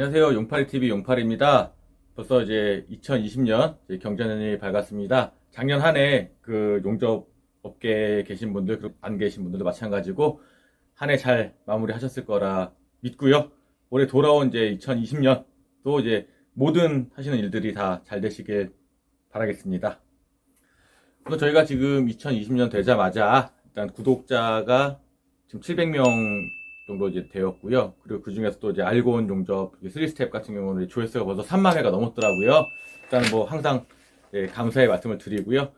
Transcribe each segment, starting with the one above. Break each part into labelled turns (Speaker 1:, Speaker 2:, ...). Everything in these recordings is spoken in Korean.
Speaker 1: 안녕하세요. 용팔이TV 용팔입니다. 벌써 이제 2020년 경전년이 밝았습니다. 작년 한 해 그 용접 업계에 계신 분들, 그리고 안 계신 분들도 마찬가지고 한 해 잘 마무리 하셨을 거라 믿고요. 올해 돌아온 이제 2020년 또 이제 모든 하시는 일들이 다 잘 되시길 바라겠습니다. 그래서 저희가 지금 2020년 되자마자 일단 구독자가 지금 700명 정도 이제 되었고요. 그리고 그 중에서 또 이제 알고온 용접 3스텝 같은 경우는 조회수가 벌써 3만 회가 넘었더라고요. 일단 뭐 항상 감사의 말씀을 드리고요.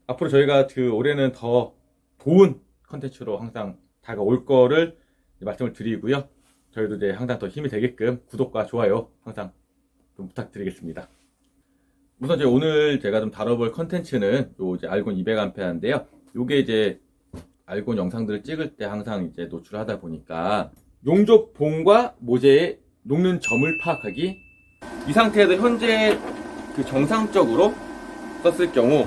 Speaker 1: 앞으로 저희가 그 올해는 더 좋은 컨텐츠로 항상 다가올 거를 말씀을 드리고요. 저희도 이제 항상 더 힘이 되게끔 구독과 좋아요 항상 좀 부탁드리겠습니다. 우선 이제 오늘 제가 좀 다뤄볼 컨텐츠는 요 이제 알곤 200A인데요. 요게 이제 알곤 영상들을 찍을 때 항상 이제 노출하다 보니까 용접 봉과 모재에 녹는 점을 파악하기, 이 상태에서 현재 그 정상적으로 썼을 경우,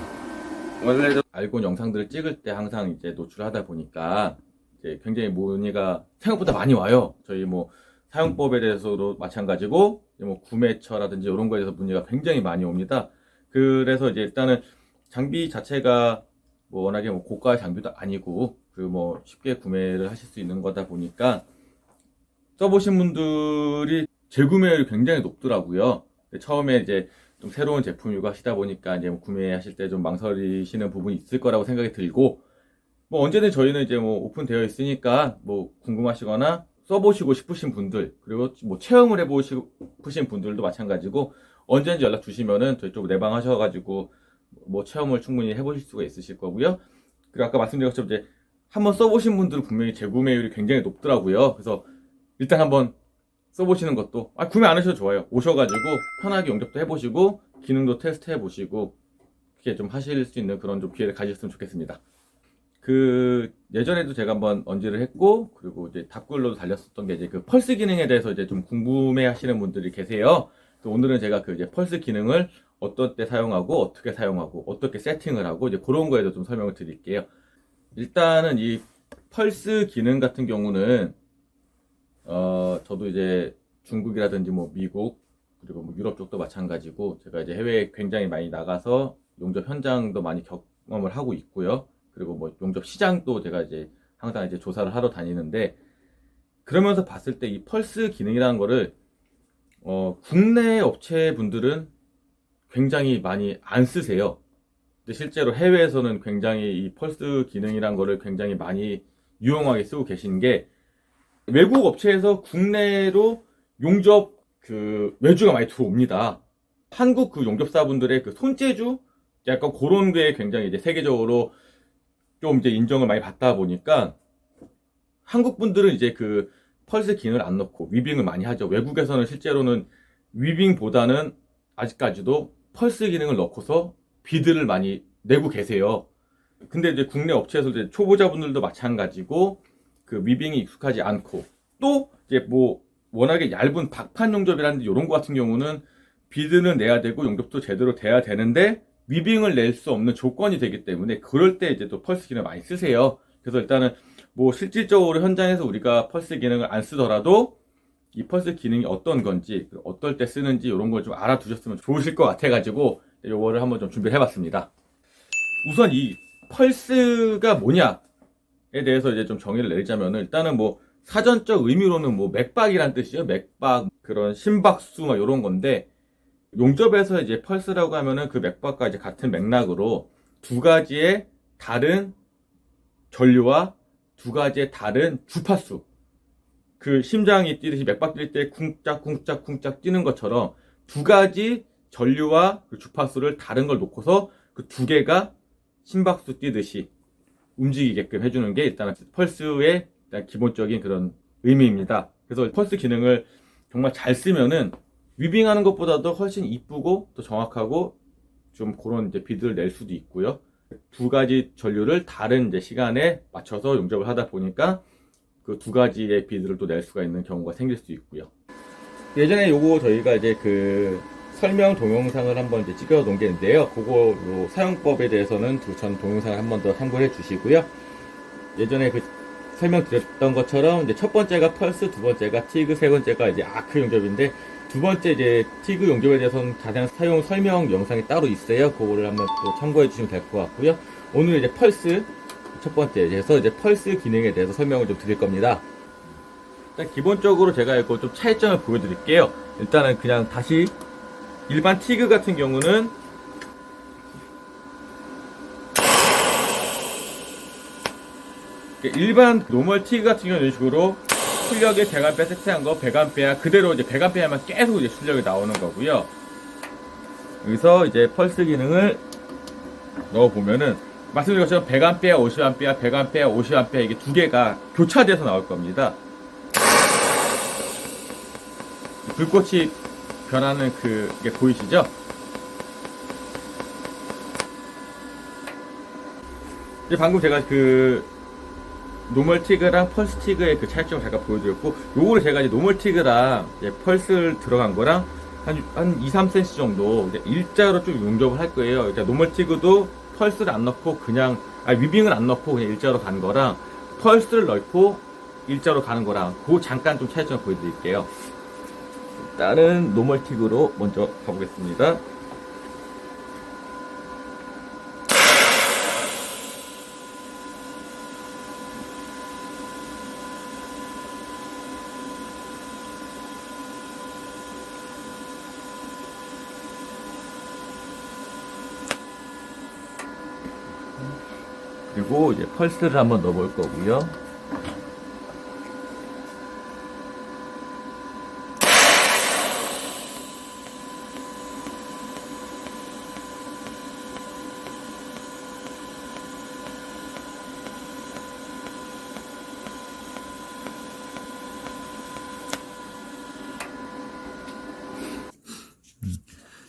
Speaker 1: 원래 알곤 영상들을 찍을 때 항상 이제 노출하다 보니까 이제 굉장히 문의가 생각보다 많이 와요. 저희 뭐 사용법에 대해서도 마찬가지고 뭐 구매처라든지 이런 거에 대해서 문의가 굉장히 많이 옵니다. 그래서 이제 일단은 장비 자체가 뭐 워낙에 뭐 고가 장비도 아니고 그리고 뭐 쉽게 구매를 하실 수 있는 거다 보니까 써보신 분들이 재구매율이 굉장히 높더라고요. 처음에 이제 좀 새로운 제품이고 하시다 보니까 이제 뭐 구매하실 때 좀 망설이시는 부분이 있을 거라고 생각이 들고, 뭐 언제든 저희는 이제 뭐 오픈되어 있으니까 뭐 궁금하시거나 써보시고 싶으신 분들, 그리고 뭐 체험을 해보시고 싶으신 분들도 마찬가지고 언제든지 연락 주시면은 저희 쪽 내방하셔가지고 뭐 체험을 충분히 해보실 수가 있으실 거고요. 그리고 아까 말씀드린 것처럼 이제 한번 써보신 분들은 분명히 재구매율이 굉장히 높더라고요. 그래서 일단 한번 써보시는 것도, 구매 안 하셔도 좋아요. 오셔가지고 편하게 용접도 해보시고 기능도 테스트 해보시고 그렇게 좀 하실 수 있는 그런 좀 기회를 가지셨으면 좋겠습니다. 그 예전에도 제가 한번 언지를 했고, 그리고 이제 답글로도 달렸었던 게 이제 그 펄스 기능에 대해서 이제 좀 궁금해 하시는 분들이 계세요. 오늘은 제가 그 이제 펄스 기능을 어떤 때 사용하고 어떻게 사용하고 어떻게 세팅을 하고 이제 그런 거에도 좀 설명을 드릴게요. 일단은 이 펄스 기능 같은 경우는 저도 이제 중국이라든지 뭐 미국 그리고 뭐 유럽 쪽도 마찬가지고 제가 이제 해외에 굉장히 많이 나가서 용접 현장도 많이 경험을 하고 있고요. 그리고 뭐 용접 시장도 제가 이제 항상 이제 조사를 하러 다니는데, 그러면서 봤을 때 이 펄스 기능이라는 거를 국내 업체 분들은 굉장히 많이 안 쓰세요. 근데 실제로 해외에서는 굉장히 이 펄스 기능이란 거를 굉장히 많이 유용하게 쓰고 계신 게, 외국 업체에서 국내로 용접 그 외주가 많이 들어옵니다. 한국 그 용접사분들의 그 손재주 약간 그런 게 굉장히 이제 세계적으로 좀 이제 인정을 많이 받다 보니까 한국 분들은 이제 그 펄스 기능을 안 넣고 위빙을 많이 하죠. 외국에서는 실제로는 위빙보다는 아직까지도 펄스 기능을 넣고서 비드를 많이 내고 계세요. 근데 이제 국내 업체에서 이제 초보자분들도 마찬가지고 그 위빙이 익숙하지 않고, 또 이제 뭐 워낙에 얇은 박판 용접이라든지 이런 거 같은 경우는 비드는 내야 되고 용접도 제대로 돼야 되는데 위빙을 낼 수 없는 조건이 되기 때문에 그럴 때 이제 또 펄스 기능을 많이 쓰세요. 그래서 일단은 뭐 실질적으로 현장에서 우리가 펄스 기능을 안 쓰더라도 이 펄스 기능이 어떤 건지, 어떨 때 쓰는지 이런 걸 좀 알아두셨으면 좋으실 것 같아가지고 요거를 한번 좀 준비를 해봤습니다. 우선 이 펄스가 뭐냐에 대해서 이제 좀 정의를 내리자면은, 일단은 뭐 사전적 의미로는 뭐 맥박이란 뜻이에요. 맥박, 그런 심박수 막 이런 건데, 용접에서 이제 펄스라고 하면은 그 맥박과 이제 같은 맥락으로 두 가지의 다른 전류와 두 가지의 다른 주파수, 그 심장이 뛰듯이 맥박 뛸 때 쿵짝쿵짝쿵짝 뛰는 것처럼 두 가지 전류와 그 주파수를 다른 걸 놓고서 그 두 개가 심박수 뛰듯이 움직이게끔 해주는 게 일단 펄스의 일단 기본적인 그런 의미입니다. 그래서 펄스 기능을 정말 잘 쓰면은 위빙하는 것보다도 훨씬 이쁘고 또 정확하고 좀 그런 이제 비드를 낼 수도 있고요. 두 가지 전류를 다른 이제 시간에 맞춰서 용접을 하다 보니까 그 두 가지의 비드를 또 낼 수가 있는 경우가 생길 수 있고요. 예전에 요거 저희가 이제 그 설명 동영상을 한번 이제 찍어 놓은 게 있는데요. 그거 요 사용법에 대해서는 전 동영상을 한번 더 참고해 주시고요. 예전에 그 설명드렸던 것처럼 이제 첫 번째가 펄스, 두 번째가 티그, 세 번째가 이제 아크 용접인데 두 번째 이제 티그 용접에 대해서는 자세한 사용 설명 영상이 따로 있어요. 그거를 한번 또 참고해 주시면 될 것 같고요. 오늘 이제 펄스 첫 번째 그래서 이제 펄스 기능에 대해서 설명을 좀 드릴 겁니다. 일단 기본적으로 제가 이거 좀 차이점을 보여드릴게요. 일단은 그냥 다시 일반 티그 같은 경우는 일반 노멀 티그 같은 경우는 이런 식으로 출력에 100A 세트한 거 100A 그대로 이제 100A만 계속 이제 출력이 나오는 거고요. 여기서 이제 펄스 기능을 넣어 보면은 말씀드린 것처럼 100A, 50A, 100A, 50A 이게 두 개가 교차돼서 나올 겁니다. 불꽃이 변하는 그게 보이시죠? 이제 방금 제가 그 노멀 티그랑 펄스 티그의 그 차이점을 잠깐 보여드렸고, 요거를 제가 이제 노멀 티그랑 이제 펄스 들어간 거랑 한 2, 3cm 정도 이제 일자로 좀 용접을 할 거예요. 이제 노멀 티그도 펄스를 안 넣고 그냥, 위빙을 안 넣고 그냥 일자로 가는 거랑 펄스를 넣고 일자로 가는 거랑 그 잠깐 좀 차이점을 보여드릴게요. 일단은 노멀 티그로 먼저 가보겠습니다. 그리고 이제 펄스를 한번 넣어볼 거고요.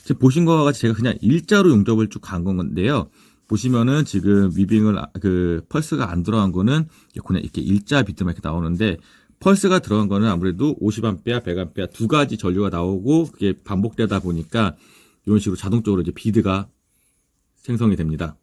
Speaker 1: 지금 보신 것과 같이 제가 그냥 일자로 용접을 쭉 간 건데요. 보시면은 지금 위빙을 그 펄스가 안 들어간 거는 그냥 이렇게 일자 비트만 이렇게 나오는데, 펄스가 들어간 거는 아무래도 50A, 100A 두 가지 전류가 나오고 그게 반복되다 보니까 이런 식으로 자동적으로 이제 비드가 생성이 됩니다.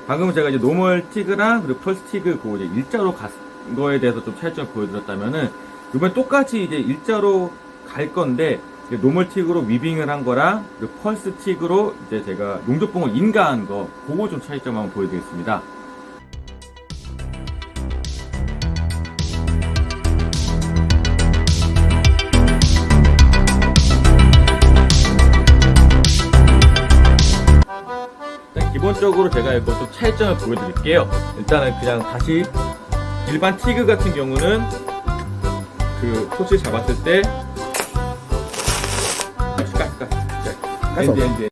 Speaker 1: 방금은 제가 이제 노멀 티그랑 그리고 펄스 티그 그 이제 일자로 간 거에 대해서 좀 차이점을 보여드렸다면은, 이번에 똑같이 이제 일자로 갈 건데 노멀 틱으로 위빙을 한 거랑 펄스 틱으로 이제 제가 용접봉을 인가한 거, 그거 좀 차이점 한번 보여드리겠습니다. 일단 기본적으로 제가 이거 좀 차이점을 보여드릴게요. 일단은 그냥 다시 일반 티그 같은 경우는 그 토치 잡았을 때 엔드